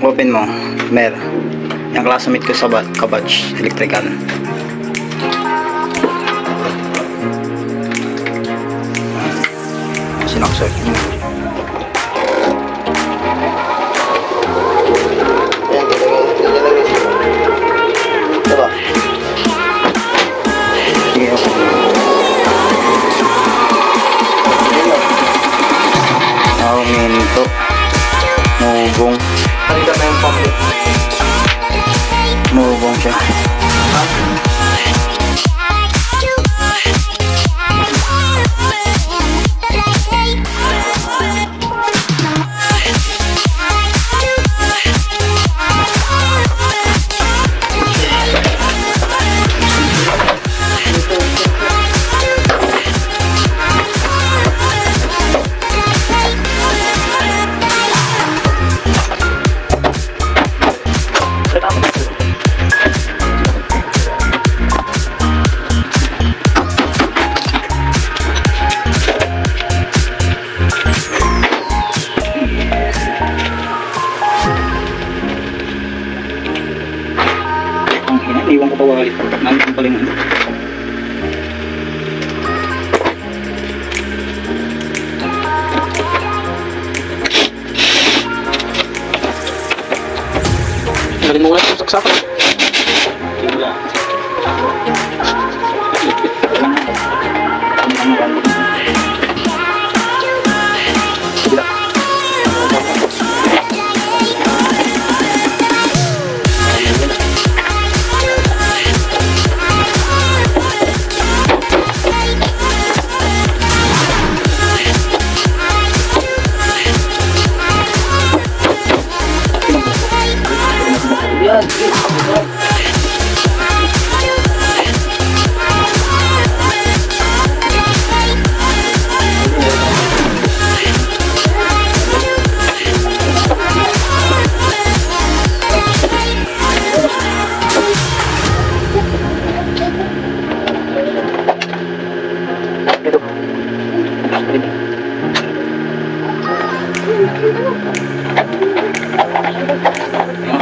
Open mo. Mer. Yung classmate ko sa kabatch. Electrical. Sinaksot. Diba? Sige, okay. Minto. Mugong. Halikat na yung pump. Mugong siya. Iwan ko pa walit. Nandun pala yung ano. Galing mo ulit yung saksakan. Tingla.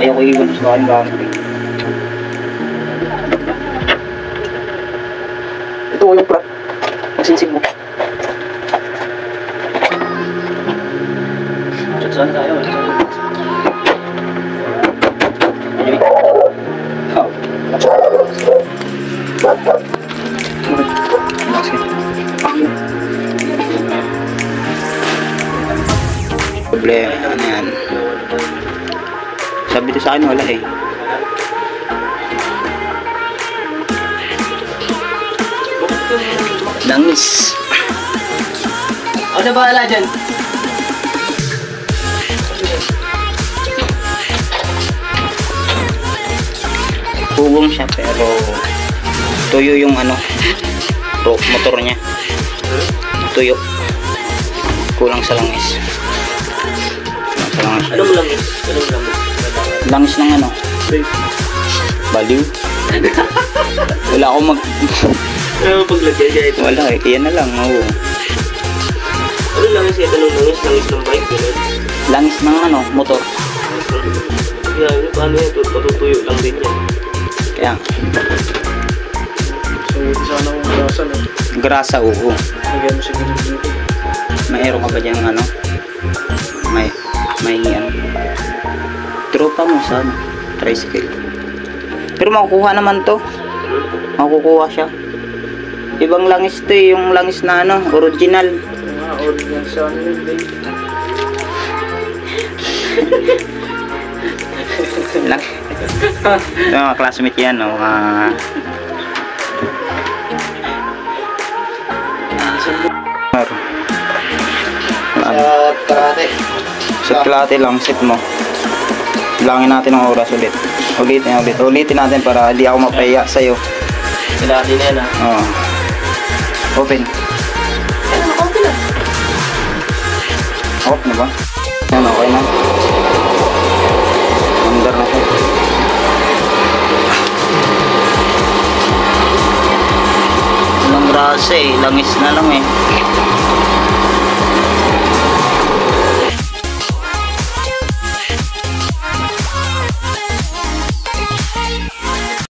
Ayaw ko iwan sa aking gamit. Ito yung plat. Magsinsig mo. Saan tayo? Problema. Ano yan? Sabi ito sa akin, wala eh. Langis. Ano ba ala dyan? Hugong siya pero tuyo yung ano, motor niya. Tuyo. Kulang sa langis. Anong langis? Anong langis? Langis ng ano? Baliw. Wala akong Ano paglagay siya ito? Wala eh, iyan na lang. Oo. Ano langis ito? Anong langis? Langis ng bike? Ganun? Langis ng ano, motor. Yan, paano yan? Patutuyo lang din yan. Kaya so, sana kong grasa na. Grasa, oo. Nagyan mo siguro dito. Mayroon ka ba dyan ano? May ano? Tropa mo sa ano? Tricycle. Pero makukuha naman to. Makukuha siya. Ibang langis to eh. Yung langis na ano, original. Original sa ano yun din. Lang. Mga classmate yan, no? Sa karate. Set kalate lang, set mo. Bilangin natin ang oras ulit. Ulitin natin para hindi ako mapahiya sa'yo. Kalate na yan ha. Oo. Open. Open na. Off na ba? Yan, okay na. Under na siya. Walang grasa eh. Langis na lang eh.